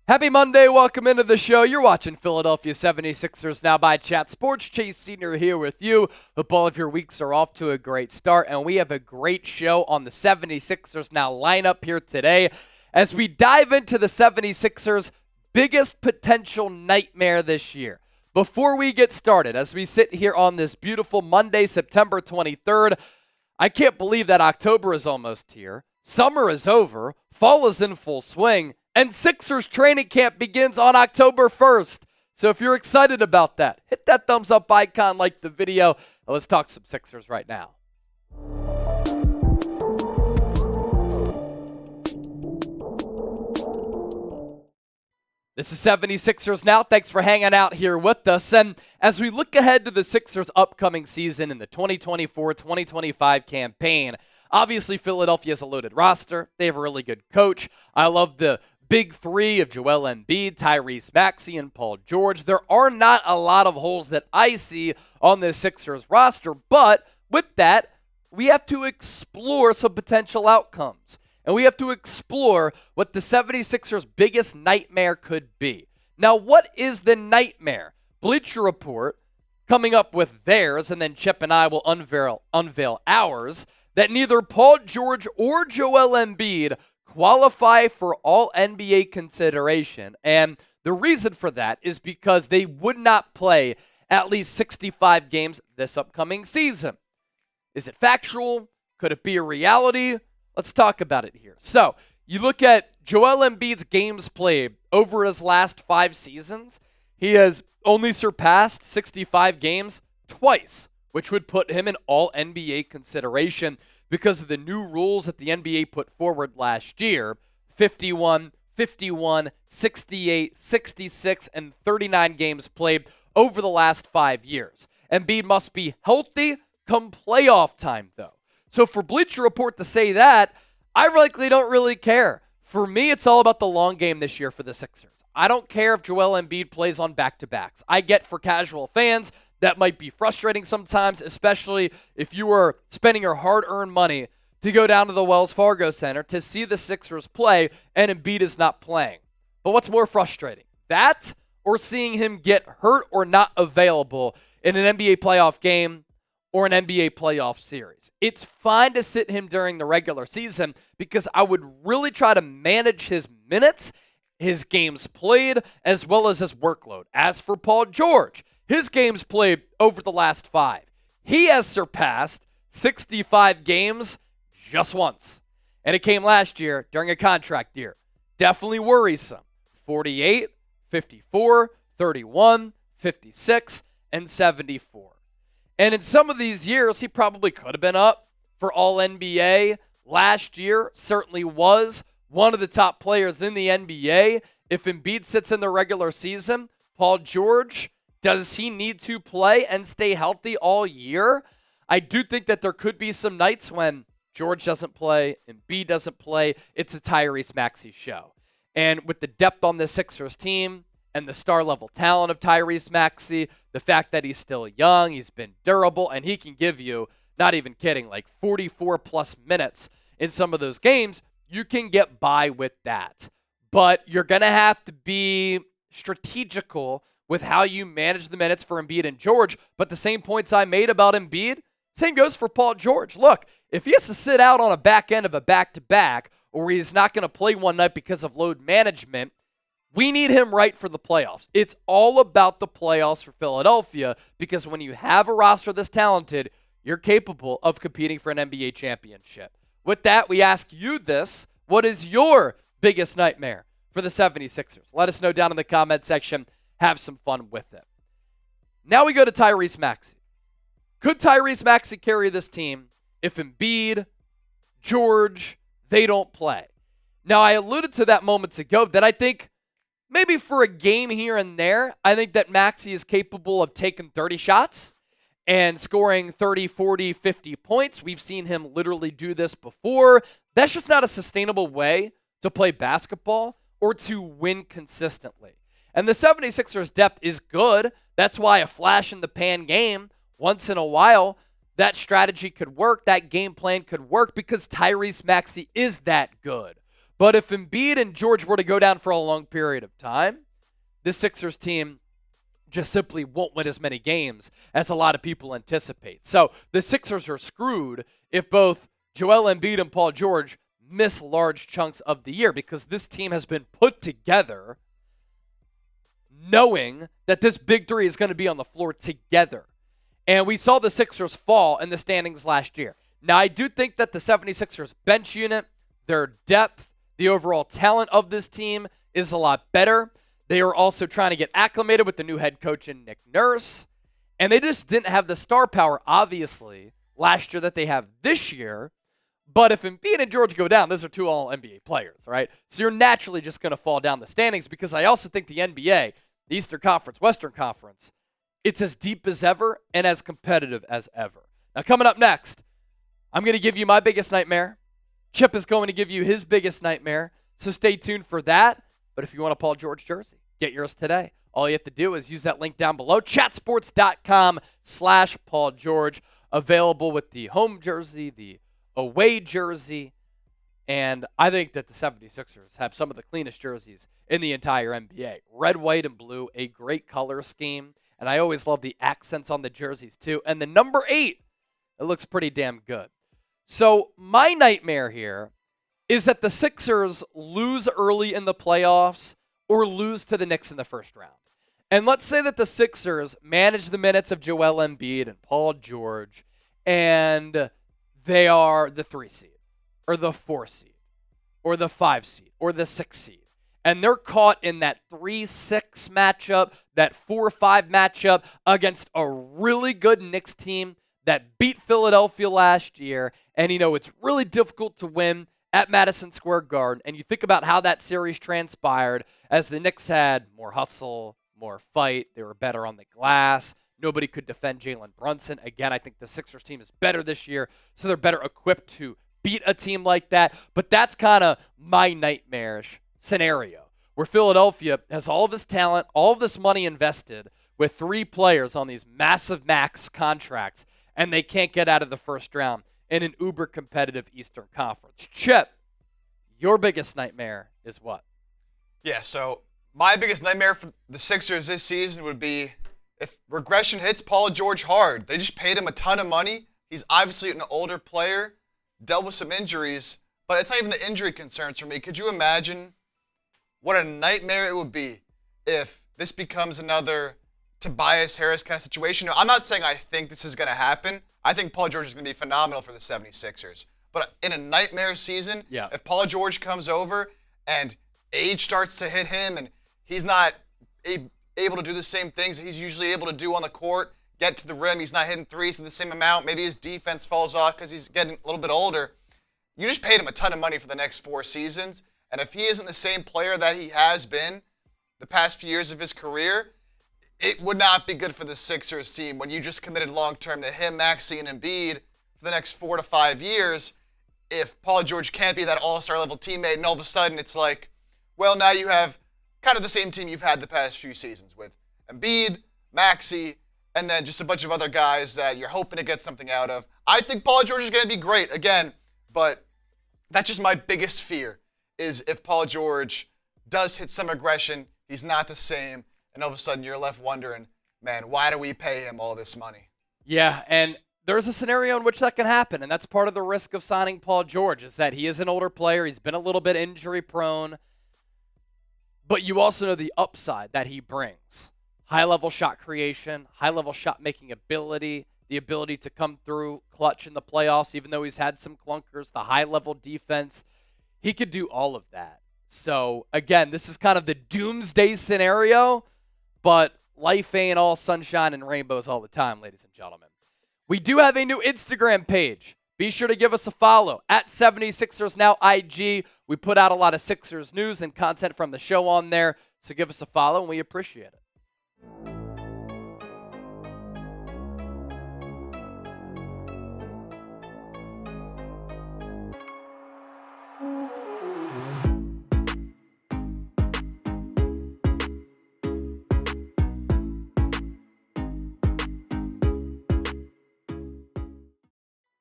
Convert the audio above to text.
Happy Monday. Welcome into the show. You're watching Philadelphia 76ers Now by Chat Sports. Chase Senior here with you. Hope all of your weeks are off to a great start, and we have a great show on the 76ers Now lineup here today as we dive into the 76ers' biggest potential nightmare this year. Before we get started, as we sit here on this beautiful Monday, September 23rd, I can't believe that October is almost here. Summer is over. Fall is in full swing. And Sixers training camp begins on October 1st. So if you're excited about that, hit that thumbs up icon, like the video, and let's talk some Sixers right now. This is 76ers Now. Thanks for hanging out here with us. And as we look ahead to the Sixers' upcoming season in the 2024-2025 campaign, obviously Philadelphia has a loaded roster. They have a really good coach. I love the big three of Joel Embiid, Tyrese Maxey, and Paul George. There are not a lot of holes that I see on the Sixers roster, but with that, we have to explore some potential outcomes. And we have to explore what the 76ers' biggest nightmare could be. Now, what is the nightmare? Bleacher Report, coming up with theirs, and then Chip and I will unveil ours, that neither Paul George or Joel Embiid qualify for all NBA consideration. And the reason for that is because they would not play at least 65 games this upcoming season. Is it factual? Could it be a reality? Let's talk about it here. So, you look at Joel Embiid's games played over his last 5 seasons. He has only surpassed 65 games twice, which would put him in all NBA consideration because of the new rules that the NBA put forward last year. 51, 68, 66, and 39 games played over the last 5 years. Embiid must be healthy come playoff time, though. So for Bleacher Report to say that, I likely don't really care. For me, it's all about the long game this year for the Sixers. I don't care if Joel Embiid plays on back-to-backs. I get for casual fans, that might be frustrating sometimes, especially if you are spending your hard-earned money to go down to the Wells Fargo Center to see the Sixers play and Embiid is not playing. But what's more frustrating? That or seeing him get hurt or not available in an NBA playoff game or an NBA playoff series. It's fine to sit him during the regular season because I would really try to manage his minutes, his games played, as well as his workload. As for Paul George, his games played over the last 5. He has surpassed 65 games just once. And it came last year during a contract year. Definitely worrisome. 48, 54, 31, 56, and 74. And in some of these years, he probably could have been up for All-NBA. Last year certainly was one of the top players in the NBA. If Embiid sits in the regular season, Paul George, does he need to play and stay healthy all year? I do think that there could be some nights when George doesn't play, Embiid doesn't play. It's a Tyrese Maxey show. And with the depth on the Sixers team and the star-level talent of Tyrese Maxey, the fact that he's still young, he's been durable, and he can give you, not even kidding, like 44-plus minutes in some of those games, you can get by with that. But you're going to have to be strategical with how you manage the minutes for Embiid and George. But the same points I made about Embiid, same goes for Paul George. Look, if he has to sit out on a back end of a back-to-back, or he's not going to play one night because of load management, we need him right for the playoffs. It's all about the playoffs for Philadelphia, because when you have a roster this talented, you're capable of competing for an NBA championship. With that, we ask you this. What is your biggest nightmare for the 76ers? Let us know down in the comment section. Have some fun with it. Now we go to Tyrese Maxey. Could Tyrese Maxey carry this team if Embiid, George, they don't play? Now, I alluded to that moments ago that I think maybe for a game here and there, I think that Maxey is capable of taking 30 shots and scoring 30, 40, 50 points. We've seen him literally do this before. That's just not a sustainable way to play basketball or to win consistently. And the 76ers' depth is good. That's why a flash-in-the-pan game, once in a while, that strategy could work, that game plan could work because Tyrese Maxey is that good. But if Embiid and George were to go down for a long period of time, this Sixers team just simply won't win as many games as a lot of people anticipate. So the Sixers are screwed if both Joel Embiid and Paul George miss large chunks of the year, because this team has been put together knowing that this big three is going to be on the floor together. And we saw the Sixers fall in the standings last year. Now, I do think that the 76ers bench unit, their depth, the overall talent of this team is a lot better. They are also trying to get acclimated with the new head coach in Nick Nurse. And they just didn't have the star power, obviously, last year that they have this year. But if Embiid and George go down, those are two all-NBA players, right? So you're naturally just going to fall down the standings, because I also think the NBA, the Eastern Conference, Western Conference, it's as deep as ever and as competitive as ever. Now, coming up next, I'm going to give you my biggest nightmare. Chip is going to give you his biggest nightmare, so stay tuned for that. But if you want a Paul George jersey, get yours today. All you have to do is use that link down below, chatsports.com/Paul George, available with the home jersey, the away jersey, and I think that the 76ers have some of the cleanest jerseys in the entire NBA. Red, white, and blue, a great color scheme, and I always love the accents on the jerseys too. And the number 8, it looks pretty damn good. So my nightmare here is that the Sixers lose early in the playoffs or lose to the Knicks in the first round. And let's say that the Sixers manage the minutes of Joel Embiid and Paul George, and they are the 3 seed, or the 4 seed, or the 5 seed, or the 6 seed. And they're caught in that 3-6 matchup, that 4-5 matchup against a really good Knicks team that beat Philadelphia last year. And, it's really difficult to win at Madison Square Garden. And you think about how that series transpired, as the Knicks had more hustle, more fight. They were better on the glass. Nobody could defend Jalen Brunson. Again, I think the Sixers team is better this year, so they're better equipped to beat a team like that. But that's kind of my nightmarish scenario, where Philadelphia has all of this talent, all of this money invested with 3 players on these massive max contracts, and they can't get out of the first round in an uber-competitive Eastern Conference. Chip, your biggest nightmare is what? Yeah, so my biggest nightmare for the Sixers this season would be if regression hits Paul George hard. They just paid him a ton of money. He's obviously an older player, dealt with some injuries, but it's not even the injury concerns for me. Could you imagine what a nightmare it would be if this becomes another Tobias Harris kind of situation? Now, I'm not saying I think this is going to happen. I think Paul George is going to be phenomenal for the 76ers. But in a nightmare season, if Paul George comes over and age starts to hit him and he's not able to do the same things that he's usually able to do on the court, get to the rim, he's not hitting threes in the same amount, maybe his defense falls off because he's getting a little bit older, you just paid him a ton of money for the next 4 seasons. And if he isn't the same player that he has been the past few years of his career, it would not be good for the Sixers team when you just committed long-term to him, Maxey, and Embiid for the next 4 to 5 years. If Paul George can't be that all-star level teammate, and all of a sudden it's like, well, now you have kind of the same team you've had the past few seasons with Embiid, Maxey, and then just a bunch of other guys that you're hoping to get something out of. I think Paul George is going to be great again, but that's just my biggest fear, is if Paul George does hit some aggression, he's not the same, and all of a sudden you're left wondering, man, why do we pay him all this money? Yeah, and there's a scenario in which that can happen, and that's part of the risk of signing Paul George, is that he is an older player. He's been a little bit injury-prone, but you also know the upside that he brings. High-level shot creation, high-level shot-making ability, the ability to come through clutch in the playoffs, even though he's had some clunkers, the high-level defense. He could do all of that. So, again, this is kind of the doomsday scenario, but life ain't all sunshine and rainbows all the time, ladies and gentlemen. We do have a new Instagram page. Be sure to give us a follow at 76ersNow IG. We put out a lot of Sixers news and content from the show on there, so give us a follow, and we appreciate it.